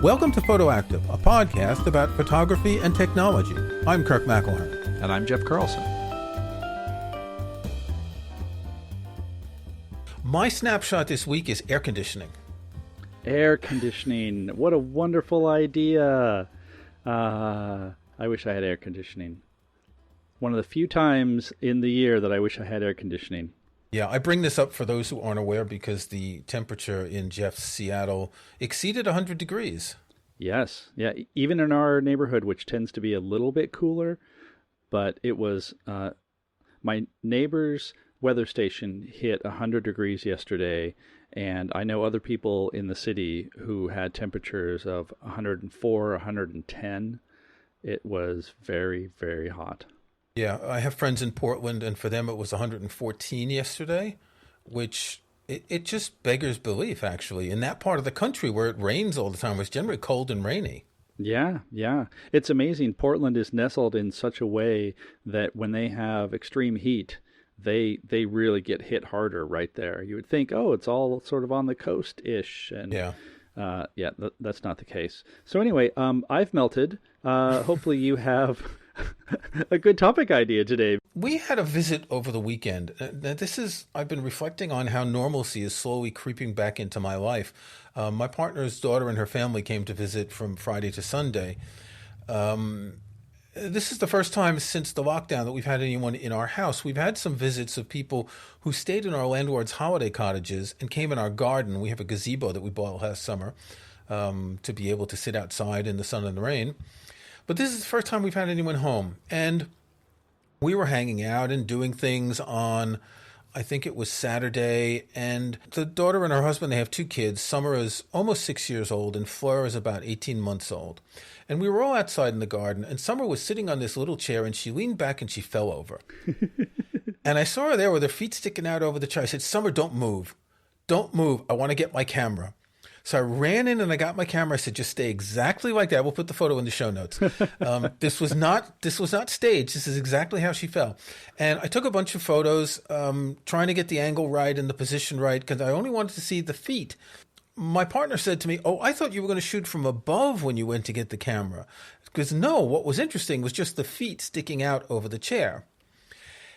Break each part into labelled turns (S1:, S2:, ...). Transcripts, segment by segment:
S1: Welcome to Photoactive, a podcast about photography and technology. I'm Kirk McElhearn.
S2: And I'm Jeff Carlson.
S1: My snapshot this week is air conditioning.
S2: Air conditioning. What a wonderful idea. I wish I had air conditioning. One of the few times in the year that I wish I had air conditioning.
S1: Yeah, I bring this up for those who aren't aware because the temperature in Jeff's Seattle exceeded 100 degrees.
S2: Yes. Yeah. Even in our neighborhood, which tends to be a little bit cooler, but it was my neighbor's weather station hit 100 degrees yesterday, and I know other people in the city who had temperatures of 104, 110. It was very, very hot.
S1: Yeah, I have friends in Portland, and for them it was 114 yesterday, which it just beggars belief, actually. In that part of the country where it rains all the time, it's generally cold and rainy.
S2: Yeah. It's amazing. Portland is nestled in such a way that when they have extreme heat, they really get hit harder right there. You would think, oh, it's all sort of on the coast-ish. And that's not the case. So anyway, I've melted. Hopefully you have a good topic idea today.
S1: We had a visit over the weekend. Now, I've been reflecting on how normalcy is slowly creeping back into my life. My partner's daughter and her family came to visit from Friday to Sunday. This is the first time since the lockdown that we've had anyone in our house. We've had some visits of people who stayed in our landlord's holiday cottages and came in our garden. We have a gazebo that we bought last summer to be able to sit outside in the sun and the rain. But this is the first time we've had anyone home. And we were hanging out and doing things on, I think it was Saturday. And the daughter and her husband, they have two kids. Summer is almost 6 years old and Fleur is about 18 months old. And we were all outside in the garden. And Summer was sitting on this little chair and she leaned back and she fell over. And I saw her there with her feet sticking out over the chair. I said, Summer, don't move. Don't move. I want to get my camera. So I ran in and I got my camera. I said, just stay exactly like that. We'll put the photo in the show notes. This was not staged. This is exactly how she fell. And I took a bunch of photos, trying to get the angle right and the position right, because I only wanted to see the feet. My partner said to me, oh, I thought you were going to shoot from above when you went to get the camera. Because no, what was interesting was just the feet sticking out over the chair.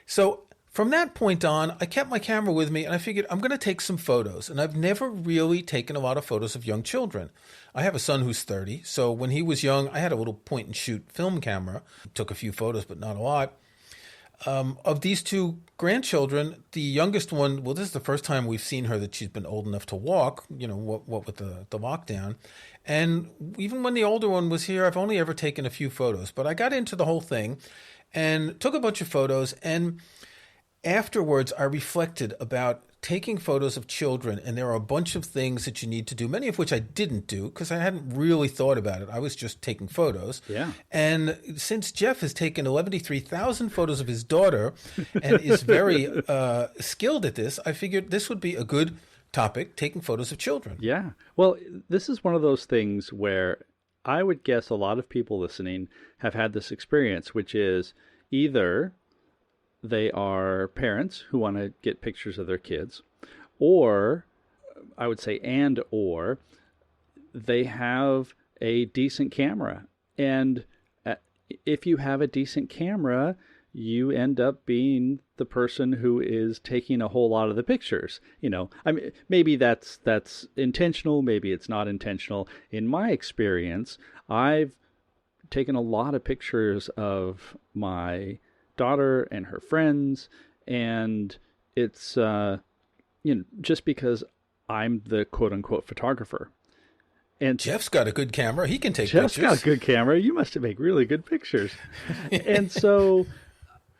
S1: So from that point on, I kept my camera with me and I figured I'm going to take some photos. And I've never really taken a lot of photos of young children. I have a son who's 30. So when he was young, I had a little point and shoot film camera. Took a few photos, but not a lot. Of these two grandchildren, the youngest one, well, this is the first time we've seen her that she's been old enough to walk, what with the lockdown. And even when the older one was here, I've only ever taken a few photos. But I got into the whole thing and took a bunch of photos. And afterwards, I reflected about taking photos of children, and there are a bunch of things that you need to do, many of which I didn't do because I hadn't really thought about it. I was just taking photos.
S2: Yeah.
S1: And since Jeff has taken 73,000 photos of his daughter and is very skilled at this, I figured this would be a good topic, taking photos of children.
S2: Yeah. Well, this is one of those things where I would guess a lot of people listening have had this experience, which is either they are parents who want to get pictures of their kids, or I would say or they have a decent camera. And if you have a decent camera, you end up being the person who is taking a whole lot of the pictures. I mean, maybe that's intentional, maybe it's not intentional. In my experience, I've taken a lot of pictures of my daughter and her friends, and it's just because I'm the quote-unquote photographer. And
S1: Jeff's got a good camera. He can take pictures.
S2: Jeff's got a good camera. You must make really good pictures. And so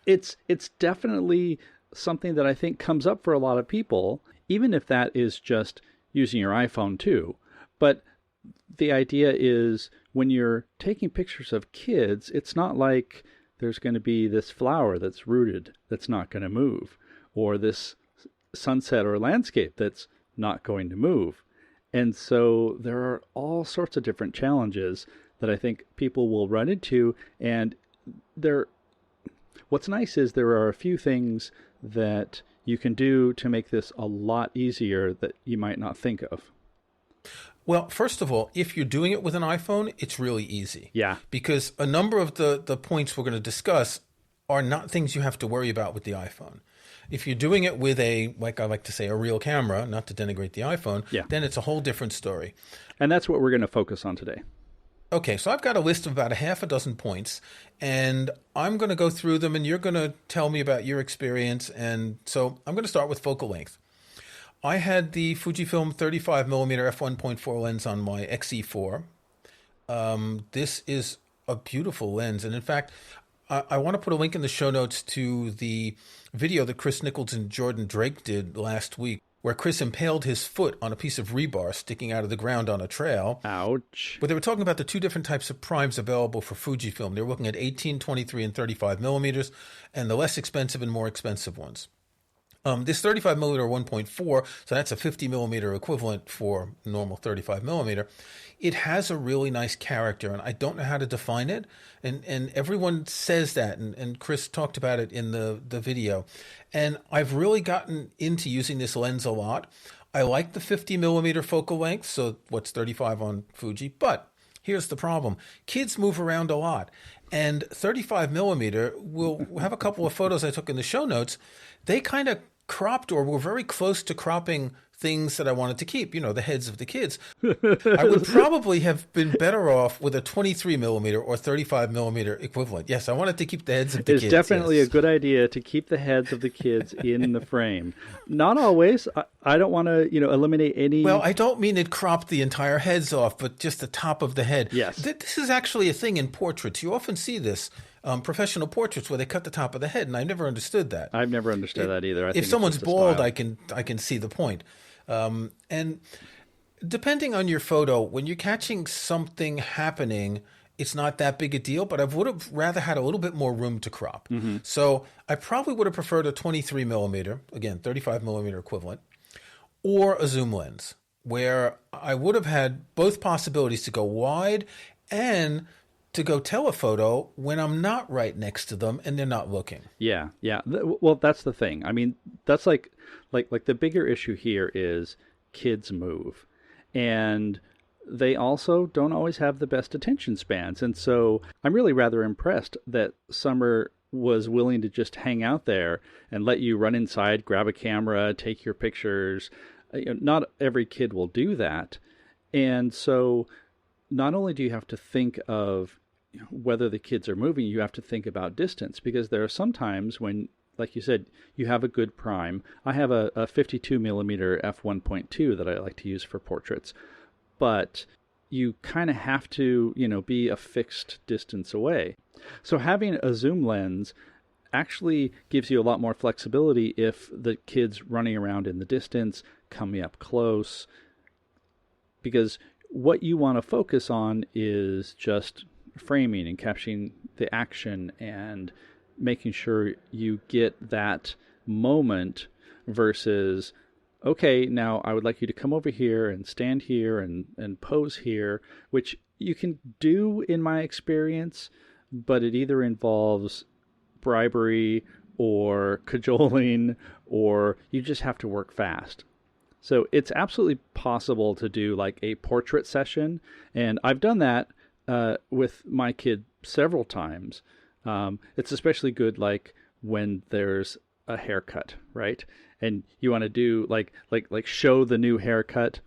S2: it's definitely something that I think comes up for a lot of people, even if that is just using your iPhone too. But the idea is when you're taking pictures of kids, it's not like there's going to be this flower that's rooted that's not going to move, or this sunset or landscape that's not going to move. And so there are all sorts of different challenges that I think people will run into. And what's nice is there are a few things that you can do to make this a lot easier that you might not think of.
S1: Well, first of all, if you're doing it with an iPhone, it's really easy.
S2: Yeah.
S1: Because a number of the points we're going to discuss are not things you have to worry about with the iPhone. If you're doing it with like I like to say, a real camera, not to denigrate the iPhone, then it's a whole different story.
S2: And that's what we're going to focus on today.
S1: Okay, so I've got a list of about a half a dozen points, and I'm going to go through them, and you're going to tell me about your experience. And so I'm going to start with focal length. I had the Fujifilm 35mm f1.4 lens on my XE4. This is a beautiful lens, and in fact, I want to put a link in the show notes to the video that Chris Nichols and Jordan Drake did last week, where Chris impaled his foot on a piece of rebar sticking out of the ground on a trail.
S2: Ouch.
S1: But they were talking about the two different types of primes available for Fujifilm. They were looking at 18, 23, and 35 millimeters, and the less expensive and more expensive ones. This 35 millimeter 1.4, so that's a 50 millimeter equivalent for normal 35 millimeter. It has a really nice character, and I don't know how to define it. And everyone says that, and Chris talked about it in the video. And I've really gotten into using this lens a lot. I like the 50 millimeter focal length, so what's 35 on Fuji, but here's the problem. Kids move around a lot, and 35 millimeter, we'll have a couple of photos I took in the show notes. They kind of cropped or were very close to cropping things that I wanted to keep, the heads of the kids. I would probably have been better off with a 23 millimeter or 35 millimeter equivalent. Yes, I wanted to keep the heads of the kids.
S2: It's definitely a good idea to keep the heads of the kids in the frame. Not always. I don't want to, eliminate any.
S1: Well, I don't mean it cropped the entire heads off, but just the top of the head.
S2: Yes.
S1: This is actually a thing in portraits. You often see this. Professional portraits where they cut the top of the head, and I never understood that.
S2: I've never understood that either.
S1: If someone's bald, I can see the point. And depending on your photo, when you're catching something happening, it's not that big a deal, but I would have rather had a little bit more room to crop. Mm-hmm. So I probably would have preferred a 23 millimeter, again, 35 millimeter equivalent, or a zoom lens, where I would have had both possibilities to go wide and to go telephoto when I'm not right next to them and they're not looking.
S2: Yeah. Well, that's the thing. I mean, that's like the bigger issue here is kids move, and they also don't always have the best attention spans. And so I'm really rather impressed that Summer was willing to just hang out there and let you run inside, grab a camera, take your pictures. Not every kid will do that. And so not only do you have to think of whether the kids are moving, you have to think about distance, because there are some times when, like you said, you have a good prime. I have a 52 millimeter f1.2 that I like to use for portraits, but you kind of have to, be a fixed distance away. So having a zoom lens actually gives you a lot more flexibility if the kid's running around in the distance, coming up close, because what you want to focus on is just framing and capturing the action and making sure you get that moment versus, okay, now I would like you to come over here and stand here and pose here, which you can do in my experience, but it either involves bribery or cajoling, or you just have to work fast. So it's absolutely possible to do like a portrait session, and I've done that with my kid several times. It's especially good like when there's a haircut, right? And you want to do like show the new haircut.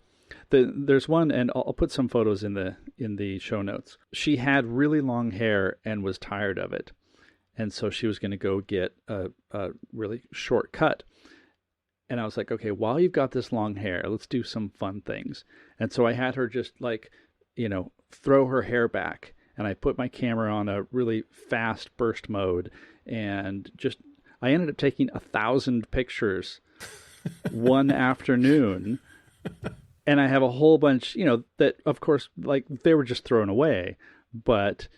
S2: There's one, and I'll put some photos in the show notes. She had really long hair and was tired of it, and so she was going to go get a really short cut. And I was like, okay, while you've got this long hair, let's do some fun things. And so I had her just throw her hair back, and I put my camera on a really fast burst mode, and I ended up taking 1,000 pictures one afternoon, and I have a whole bunch, that of course, they were just thrown away, but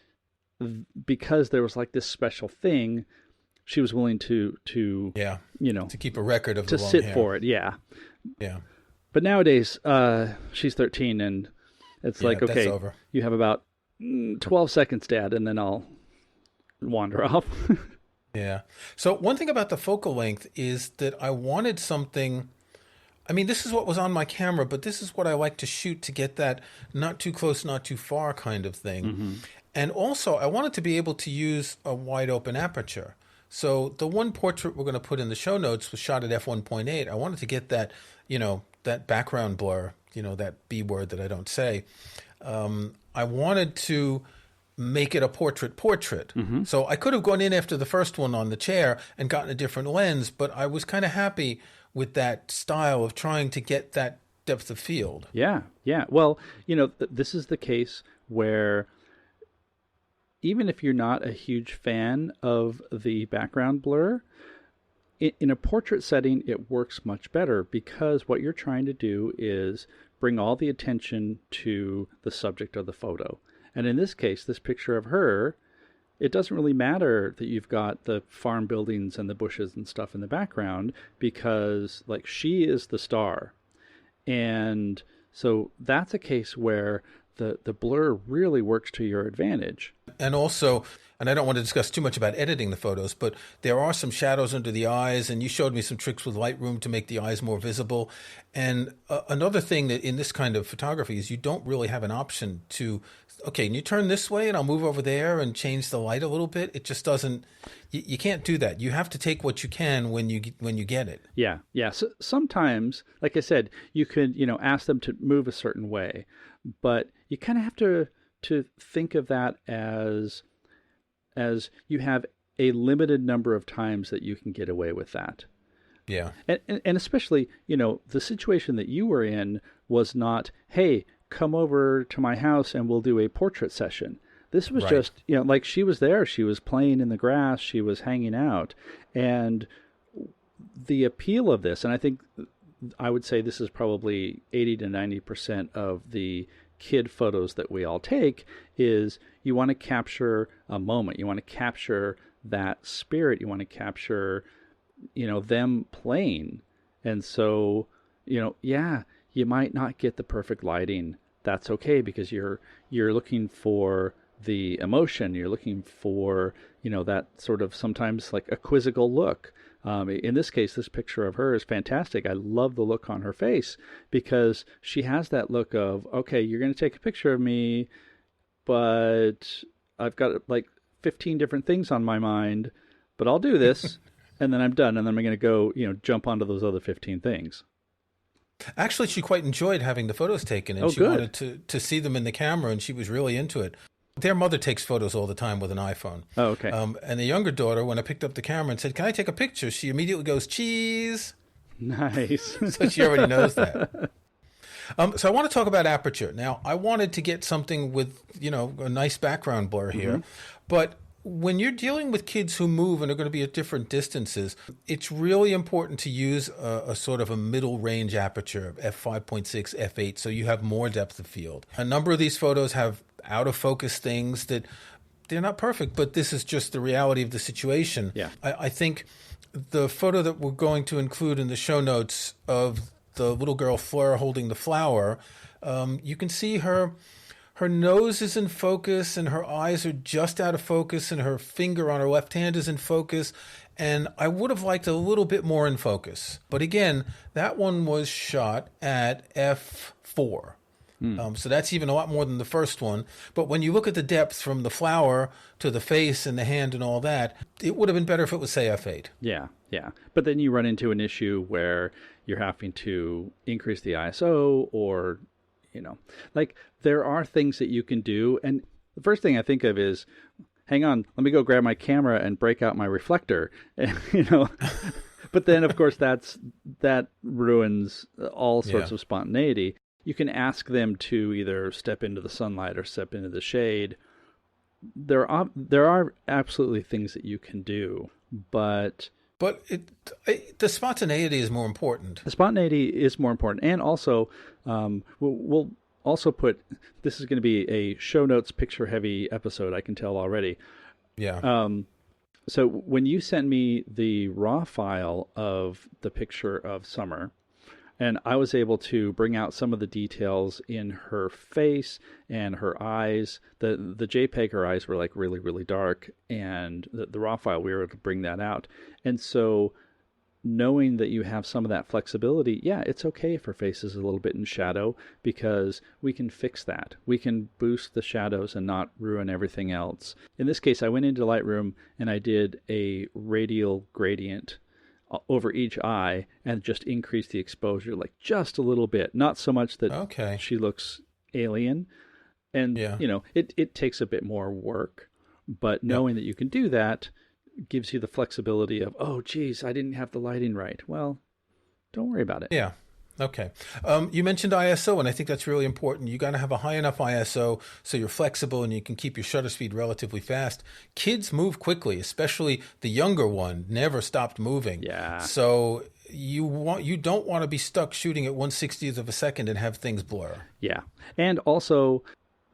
S2: because there was this special thing, she was willing to
S1: keep a record of
S2: to
S1: the long
S2: sit
S1: hair.
S2: for it. Yeah. But nowadays, she's 13, and it's okay,
S1: over.
S2: You have about 12 seconds, Dad, and then I'll wander off.
S1: Yeah. So one thing about the focal length is that I wanted something I mean, this is what was on my camera, but this is what I like to shoot to get that not too close, not too far kind of thing.
S2: Mm-hmm.
S1: And also, I wanted to be able to use a wide open aperture. So the one portrait we're going to put in the show notes was shot at f1.8. I wanted to get that, that background blur, that B word that I don't say. I wanted to make it a portrait.
S2: Mm-hmm.
S1: So I could have gone in after the first one on the chair and gotten a different lens, but I was kind of happy with that style of trying to get that depth of field.
S2: Yeah. Well, this is the case where even if you're not a huge fan of the background blur, in a portrait setting, it works much better because what you're trying to do is bring all the attention to the subject of the photo. And in this case, this picture of her, it doesn't really matter that you've got the farm buildings and the bushes and stuff in the background because, she is the star. And so that's a case where the blur really works to your advantage.
S1: And also, and I don't want to discuss too much about editing the photos, but there are some shadows under the eyes, and you showed me some tricks with Lightroom to make the eyes more visible. And another thing that in this kind of photography is you don't really have an option to, okay, can you turn this way and I'll move over there and change the light a little bit? It just doesn't, you can't do that. You have to take what you can when you get it.
S2: Yeah. So sometimes, like I said, you could, ask them to move a certain way, but you kind of have to think of that as you have a limited number of times that you can get away with that.
S1: Yeah.
S2: And especially, the situation that you were in was not, hey, come over to my house and we'll do a portrait session. This was just, she was there, she was playing in the grass, she was hanging out. And the appeal of this, and I would say this is probably 80 to 90% of the kid photos that we all take, is you want to capture a moment. You want to capture that spirit. You want to capture, them playing. And so, you might not get the perfect lighting. That's okay, because you're looking for the emotion. You're looking for, that sort of sometimes like a quizzical look. In this case, this picture of her is fantastic. I love the look on her face because she has that look of, okay, you're going to take a picture of me, but I've got 15 different things on my mind, but I'll do this and then I'm done. And then I'm going to go, jump onto those other 15 things.
S1: Actually, she quite enjoyed having the photos taken, and she wanted to see them in the camera, and she was really into it. Their mother takes photos all the time with an iPhone.
S2: Oh, okay.
S1: And the younger daughter, when I picked up the camera and said, "Can I take a picture?" she immediately goes, "Cheese."
S2: Nice.
S1: So she already knows that. So I want to talk about aperture. Now, I wanted to get something with, a nice background blur here. But when you're dealing with kids who move and are going to be at different distances, it's really important to use a sort of a middle range aperture, f5.6, f8, so you have more depth of field. A number of these photos have out of focus things that they're not perfect, but this is just the reality of the situation.
S2: Yeah.
S1: I think the photo that we're going to include in the show notes of the little girl Fleur holding the flower, you can see her nose is in focus and her eyes are just out of focus and her finger on her left hand is in focus. And I would have liked a little bit more in focus. But again, that one was shot at f4. So that's even a lot more than the first one. But when you look at the depth from the flower to the face and the hand and all that, it would have been better if it was, say, f8.
S2: Yeah. But then you run into an issue where you're having to increase the ISO or, there are things that you can do. And the first thing I think of is, hang on, let me go grab my camera and break out my reflector, But then, of course, that ruins all sorts of spontaneity. You can ask them to either step into the sunlight or step into the shade. There are absolutely things that you can do, but the spontaneity is more important. The spontaneity is more important, and also we'll also put, this is going to be a show notes picture heavy episode. I can tell already. Yeah. So when you sent me the raw file of the picture of Summer, and I was able to bring out some of the details in her face and her eyes. The JPEG, her eyes were really, really dark. And the raw file, we were able to bring that out. And so knowing that you have some of that flexibility, yeah, it's okay if our face is a little bit in shadow because we can fix that. We can boost the shadows and not ruin everything else. In this case, I went into Lightroom and I did a radial gradient over each eye and just increased the exposure like just a little bit. Not so much that she looks alien. And, it takes a bit more work. But knowing that you can do that gives you the flexibility of, oh, geez, I didn't have the lighting right. Well, don't worry about it.
S1: Yeah. Okay. You mentioned ISO, and I think that's really important. You got to have a high enough ISO so you're flexible and you can keep your shutter speed relatively fast. Kids move quickly, especially the younger one never stopped moving.
S2: Yeah.
S1: So you don't want to be stuck shooting at 1/60th of a second and have things blur.
S2: Yeah. And also,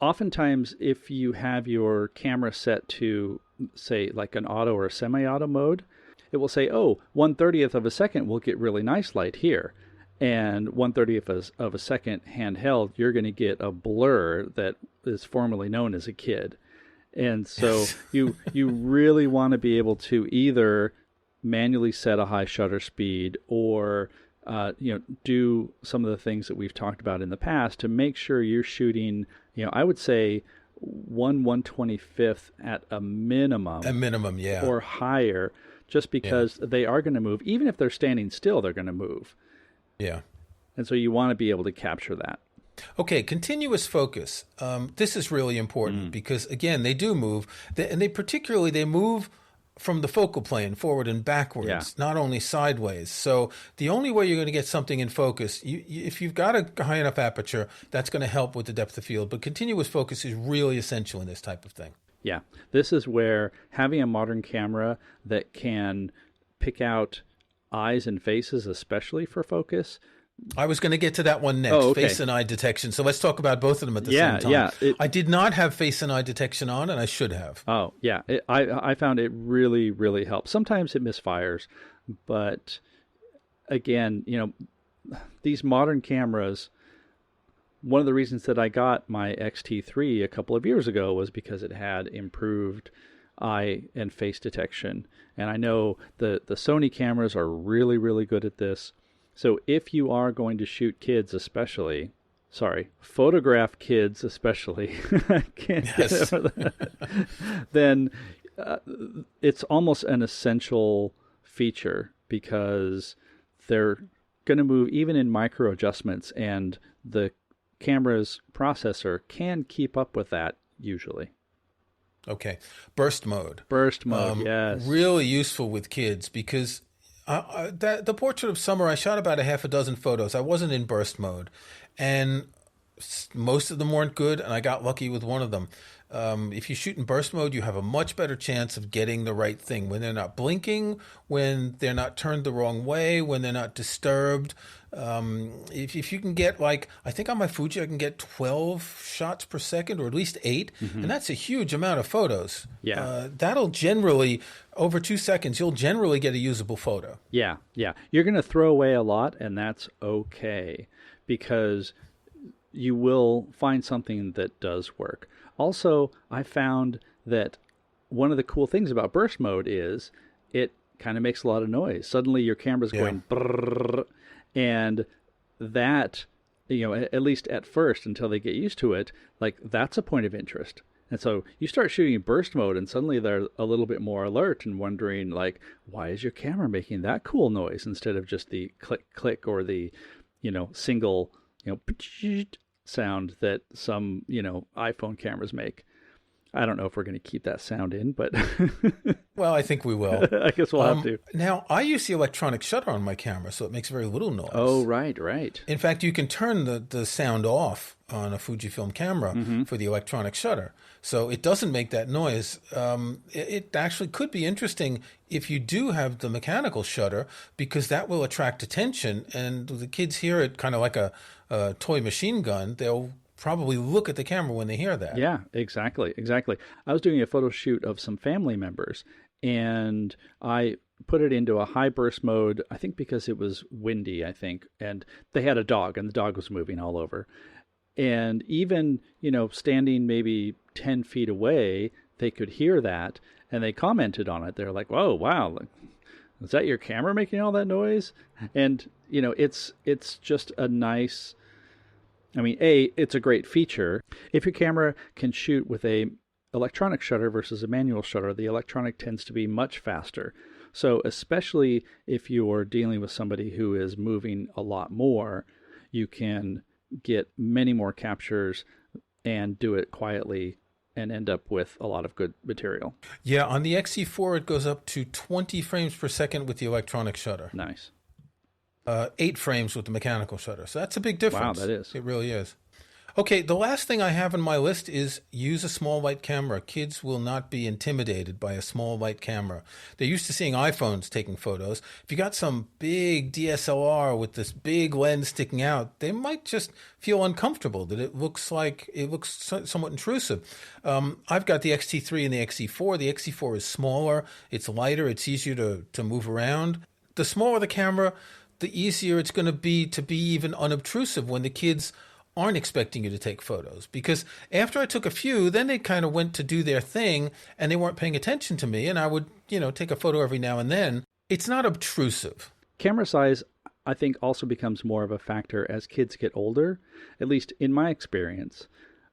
S2: oftentimes, if you have your camera set to, say, like an auto or a semi-auto mode, it will say, oh, 1/30th of a second will get really nice light here. And 1/30th of a second handheld, you're going to get a blur that is formerly known as a kid. And so you really want to be able to either manually set a high shutter speed or do some of the things that we've talked about in the past to make sure you're shooting, I would say 1/125th at a minimum.
S1: A minimum, yeah.
S2: Or higher, just because they are going to move. Even if they're standing still, they're going to move.
S1: Yeah.
S2: And so you want to be able to capture that.
S1: Okay, continuous focus. This is really important because, again, they do move. They move from the focal plane forward and backwards, not only sideways. So the only way you're going to get something in focus, if you've got a high enough aperture, that's going to help with the depth of field. But continuous focus is really essential in this type of thing.
S2: Yeah, this is where having a modern camera that can pick out eyes and faces, especially for focus.
S1: I was going to get to that one next, face and eye detection. So let's talk about both of them at the same time.
S2: Yeah,
S1: I did not have face and eye detection on, and I should have.
S2: Oh, yeah. I found it really, really helps. Sometimes it misfires, but again, these modern cameras, one of the reasons that I got my X-T3 a couple of years ago was because it had improved eye and face detection. And I know the Sony cameras are really, really good at this. So if you are going to shoot kids photograph kids especially, then it's almost an essential feature because they're going to move even in micro adjustments, and the camera's processor can keep up with that usually.
S1: Okay. Burst mode.
S2: Yes.
S1: Really useful with kids because the portrait of summer, I shot about a half a dozen photos. I wasn't in burst mode, and most of them weren't good, and I got lucky with one of them. If you shoot in burst mode, you have a much better chance of getting the right thing when they're not blinking, when they're not turned the wrong way, when they're not disturbed. If you can get, like, I think on my Fuji I can get 12 shots per second, or at least 8, and that's a huge amount of photos.
S2: Yeah.
S1: That'll generally, over 2 seconds, you'll generally get a usable photo.
S2: Yeah. You're going to throw away a lot, and that's okay, because you will find something that does work. Also, I found that one of the cool things about burst mode is it kind of makes a lot of noise. Suddenly your camera's going brrrr, and that, at least at first, until they get used to it, like, that's a point of interest. And so you start shooting in burst mode, and suddenly they're a little bit more alert and wondering, like, why is your camera making that cool noise instead of just the click, click, or the, single, sound that some, iPhone cameras make. I don't know if we're going to keep that sound in, but...
S1: Well, I think we will.
S2: I guess we'll have to.
S1: Now, I use the electronic shutter on my camera, so it makes very little noise.
S2: Oh, right. In
S1: fact, you can turn the sound off on a Fujifilm camera for the electronic shutter, so it doesn't make that noise. It actually could be interesting if you do have the mechanical shutter, because that will attract attention, and the kids hear it kind of like a toy machine gun. They'll probably look at the camera when they hear that.
S2: Yeah, exactly. I was doing a photo shoot of some family members, and I put it into a high burst mode, I think because it was windy, and they had a dog, and the dog was moving all over. And even, standing maybe 10 feet away, they could hear that, and they commented on it. They're like, whoa, wow, is that your camera making all that noise? And, it's just a nice, it's a great feature. If your camera can shoot with a electronic shutter versus a manual shutter, the electronic tends to be much faster. So especially if you're dealing with somebody who is moving a lot more, you can get many more captures and do it quietly and end up with a lot of good material.
S1: Yeah, on the XE4, it goes up to 20 frames per second with the electronic shutter.
S2: Nice.
S1: 8 frames with the mechanical shutter. So that's a big difference.
S2: Wow, that is.
S1: It really is. Okay, the last thing I have on my list is use a small light camera. Kids will not be intimidated by a small light camera. They're used to seeing iPhones taking photos. If you got some big DSLR with this big lens sticking out, they might just feel uncomfortable that it looks somewhat intrusive. I've got the X-T3 and the XE4. The XE4 is smaller, it's lighter, it's easier to move around. The smaller the camera, the easier it's going to be even unobtrusive when the kids aren't expecting you to take photos. Because after I took a few, then they kind of went to do their thing and they weren't paying attention to me, and I would, take a photo every now and then. It's not obtrusive.
S2: Camera size, I think, also becomes more of a factor as kids get older. At least in my experience,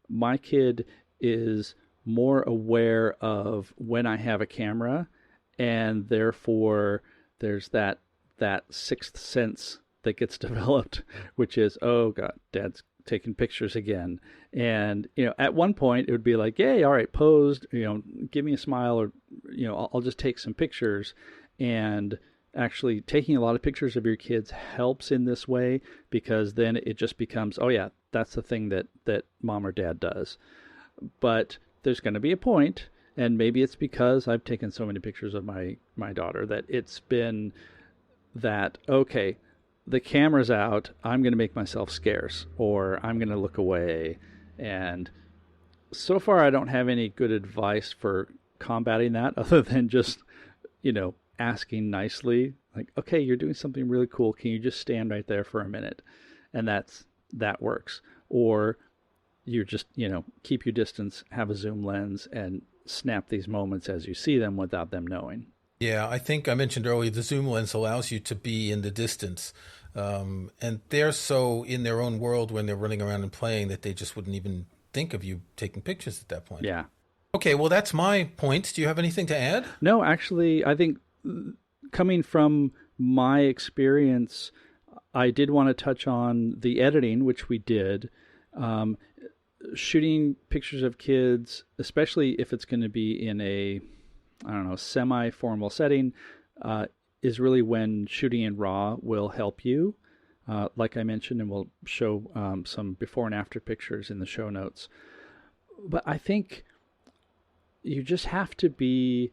S2: my kid is more aware of when I have a camera, and therefore there's that sixth sense that gets developed, which is, oh God, Dad's taking pictures again. And, at one point it would be like, yay, all right, posed, give me a smile, or, I'll just take some pictures. And actually taking a lot of pictures of your kids helps in this way, because then it just becomes, oh yeah, that's the thing that mom or dad does. But there's going to be a point, and maybe it's because I've taken so many pictures of my daughter that it's been that, okay, the camera's out, I'm going to make myself scarce, or I'm going to look away. And so far, I don't have any good advice for combating that, other than just, asking nicely, like, okay, you're doing something really cool. Can you just stand right there for a minute? And that works. Or you just, keep your distance, have a zoom lens, and snap these moments as you see them without them knowing.
S1: Yeah, I think I mentioned earlier, the zoom lens allows you to be in the distance. And they're so in their own world when they're running around and playing that they just wouldn't even think of you taking pictures at that point.
S2: Yeah.
S1: Okay, well, that's my point. Do you have anything to add?
S2: No, actually, I think coming from my experience, I did want to touch on the editing, which we did. Shooting pictures of kids, especially if it's going to be in a, semi-formal setting, is really when shooting in RAW will help you. Like I mentioned, and we'll show some before and after pictures in the show notes. But I think you just have to be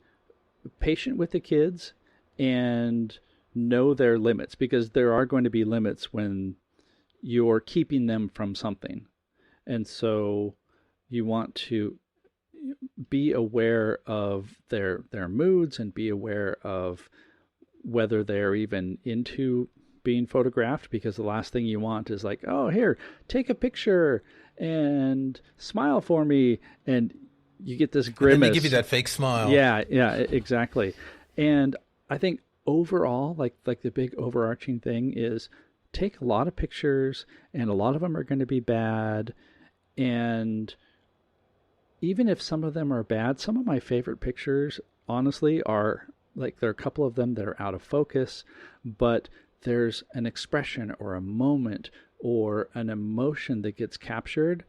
S2: patient with the kids and know their limits, because there are going to be limits when you're keeping them from something. And so you want to be aware of their moods and be aware of whether they're even into being photographed, because the last thing you want is like, oh, here, take a picture and smile for me. And you get this grimace.
S1: And they give you that fake smile.
S2: Yeah, exactly. And I think overall, like the big overarching thing is take a lot of pictures, and a lot of them are going to be bad. And even if some of them are bad, some of my favorite pictures, honestly, are like, there are a couple of them that are out of focus, but there's an expression or a moment or an emotion that gets captured.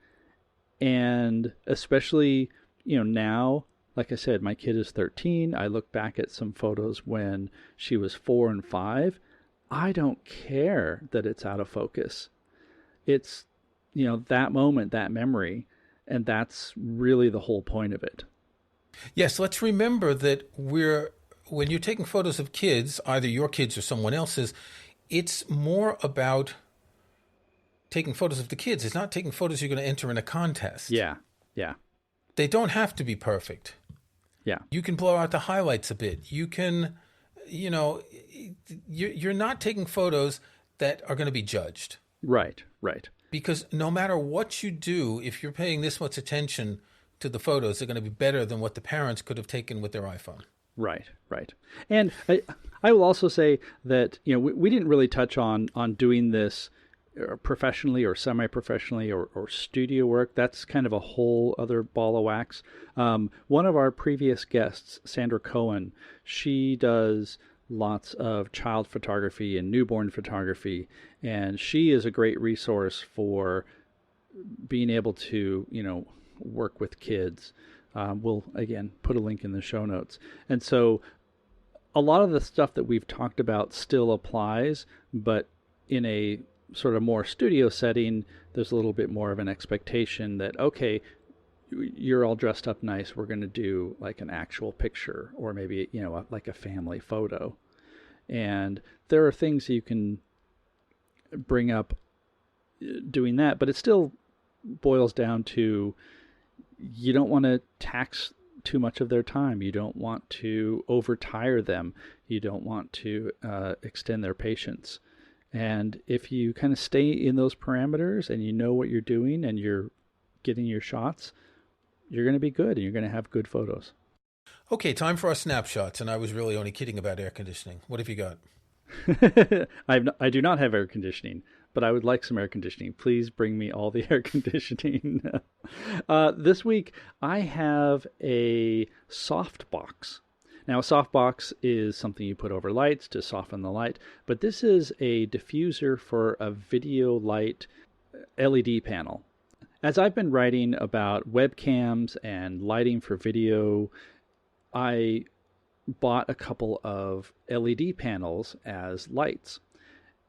S2: And especially, now, like I said, my kid is 13. I look back at some photos when she was 4 and 5. I don't care that it's out of focus. It's, that moment, that memory, and that's really the whole point of it.
S1: Yes, let's remember that when you're taking photos of kids, either your kids or someone else's, it's more about taking photos of the kids. It's not taking photos you're going to enter in a contest.
S2: Yeah.
S1: They don't have to be perfect.
S2: Yeah.
S1: You can blow out the highlights a bit. You can, you're not taking photos that are going to be judged.
S2: Right.
S1: Because no matter what you do, if you're paying this much attention to the photos, they're going to be better than what the parents could have taken with their iPhone.
S2: Right, right. And I will also say that, we didn't really touch on doing this professionally or semi-professionally or studio work. That's kind of a whole other ball of wax. One of our previous guests, Sandra Cohen, she does lots of child photography and newborn photography, and she is a great resource for being able to, work with kids. We'll, again, put a link in the show notes. And so a lot of the stuff that we've talked about still applies, but in a sort of more studio setting, there's a little bit more of an expectation that, okay, you're all dressed up nice, we're going to do like an actual picture, or maybe, like a family photo. And there are things you can bring up doing that, but it still boils down to, you don't want to tax too much of their time. You don't want to overtire them. You don't want to extend their patience. And if you kind of stay in those parameters and you know what you're doing and you're getting your shots, you're going to be good and you're going to have good photos.
S1: Okay, time for our snapshots. And I was really only kidding about air conditioning. What have you got?
S2: I do not have air conditioning, but I would like some air conditioning. Please bring me all the air conditioning. This week, I have a softbox. Now, a softbox is something you put over lights to soften the light, but this is a diffuser for a video light LED panel. As I've been writing about webcams and lighting for video, I bought a couple of LED panels as lights.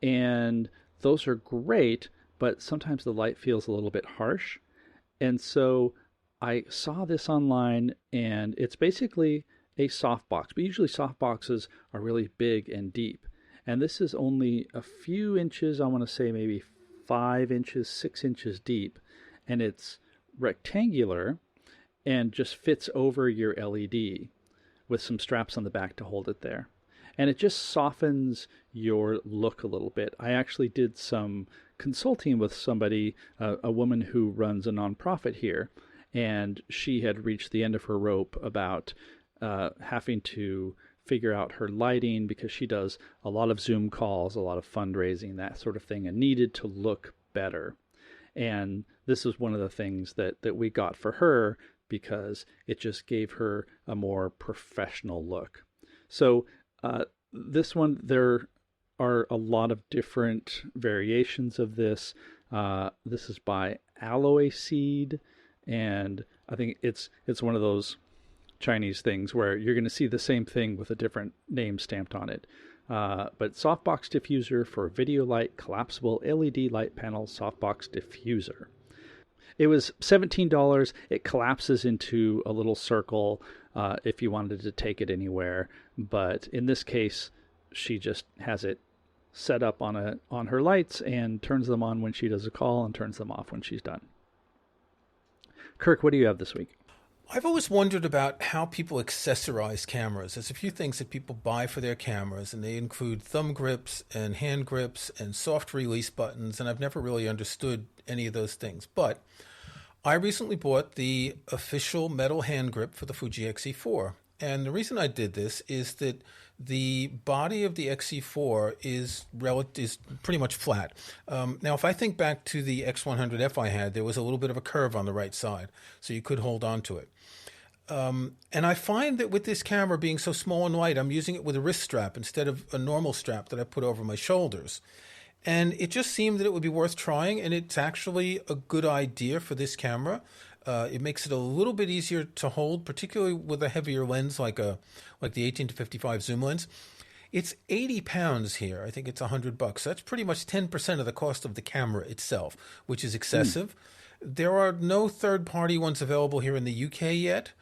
S2: And those are great, but sometimes the light feels a little bit harsh. And so I saw this online, and it's basically a softbox, but usually softboxes are really big and deep. And this is only a few inches, I want to say maybe 5 inches, 6 inches deep. And it's rectangular and just fits over your LED with some straps on the back to hold it there. And it just softens your look a little bit. I actually did some consulting with somebody, a woman who runs a nonprofit here, and she had reached the end of her rope about having to figure out her lighting because she does a lot of Zoom calls, a lot of fundraising, that sort of thing, and needed to look better. And this was one of the things that we got for her because it just gave her a more professional look. So this one, there are a lot of different variations of this. This is by Alloy Seed, and I think it's one of those Chinese things where you're going to see the same thing with a different name stamped on it. But softbox diffuser for video light, collapsible LED light panel softbox diffuser. It was $17. It collapses into a little circle if you wanted to take it anywhere. But in this case, she just has it set up on her lights and turns them on when she does a call and turns them off when she's done. Kirk, what do you have this week?
S1: I've always wondered about how people accessorize cameras. There's a few things that people buy for their cameras, and they include thumb grips and hand grips and soft release buttons, and I've never really understood any of those things. But I recently bought the official metal hand grip for the Fuji X-E4. And the reason I did this is that the body of the X-E4 is pretty much flat. Now, if I think back to the X100F I had, there was a little bit of a curve on the right side, so you could hold on to it. And I find that with this camera being so small and light, I'm using it with a wrist strap instead of a normal strap that I put over my shoulders. And it just seemed that it would be worth trying, and it's actually a good idea for this camera. It makes it a little bit easier to hold, particularly with a heavier lens like the 18-55 zoom lens. It's 80 pounds here. I think it's $100. So that's pretty much 10% of the cost of the camera itself, which is excessive. There are no third-party ones available here in the UK yet.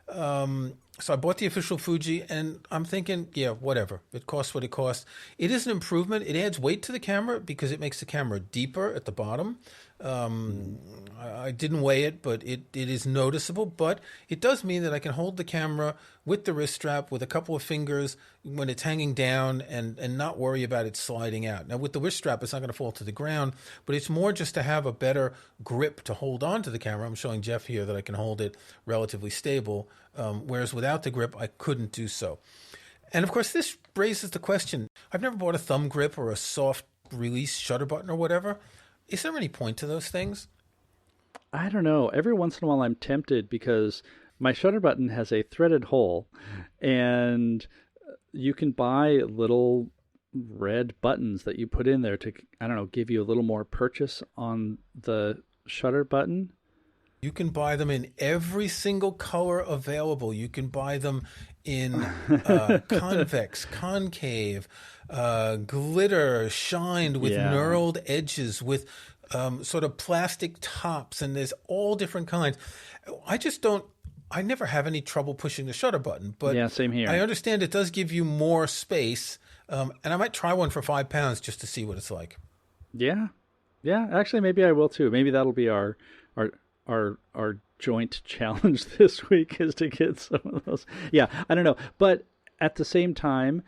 S1: So I bought the official Fuji, and I'm thinking, yeah, whatever. It costs what it costs. It is an improvement. It adds weight to the camera because it makes the camera deeper at the bottom. I didn't weigh it, but it is noticeable. But it does mean that I can hold the camera with the wrist strap with a couple of fingers when it's hanging down and not worry about it sliding out. Now, with the wrist strap, it's not going to fall to the ground, but it's more just to have a better grip to hold on to the camera. I'm showing Jeff here that I can hold it relatively stable, whereas without the grip, I couldn't do so. And of course, this raises the question. I've never bought a thumb grip or a soft release shutter button or whatever. Is there any point to those things?
S2: I don't know. Every once in a while I'm tempted because my shutter button has a threaded hole, and you can buy little red buttons that you put in there to, I don't know, give you a little more purchase on the shutter button.
S1: You can buy them in every single color available. You can buy them in convex, concave, glitter, shined with knurled edges, with sort of plastic tops, and there's all different kinds. I never have any trouble pushing the shutter button, but
S2: yeah, same here.
S1: I understand it does give you more space, and I might try one for £5 just to see what it's like.
S2: Yeah. Actually, maybe I will too. Maybe that'll be our joint challenge this week, is to get some of those. Yeah, I don't know. But at the same time,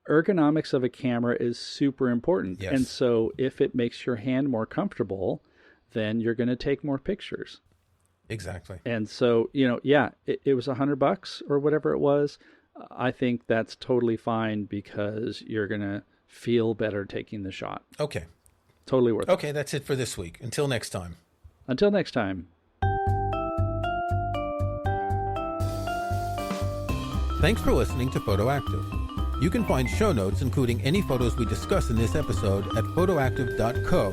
S2: ergonomics of a camera is super important.
S1: Yes.
S2: And so if it makes your hand more comfortable, then you're going to take more pictures.
S1: Exactly.
S2: And so, it was $100 or whatever it was. I think that's totally fine because you're going to feel better taking the shot.
S1: Okay.
S2: Totally worth it.
S1: Okay, that's it for this week. Until next time.
S2: Until next time.
S1: Thanks for listening to Photoactive. You can find show notes, including any photos we discuss in this episode, at photoactive.co.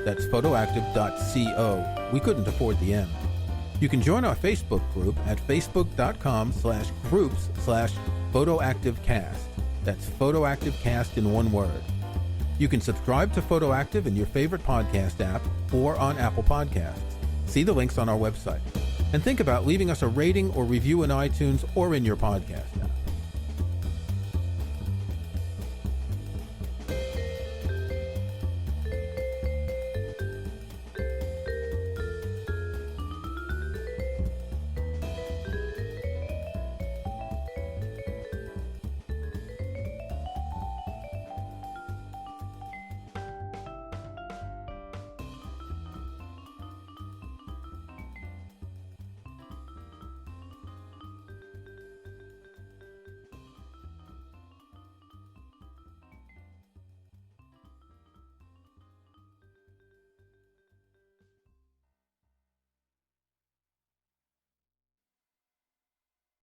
S1: That's photoactive.co. We couldn't afford the M. You can join our Facebook group at facebook.com/groups/photoactivecast. That's photoactivecast in one word. You can subscribe to Photoactive in your favorite podcast app or on Apple Podcasts. See the links on our website. And think about leaving us a rating or review in iTunes or in your podcast.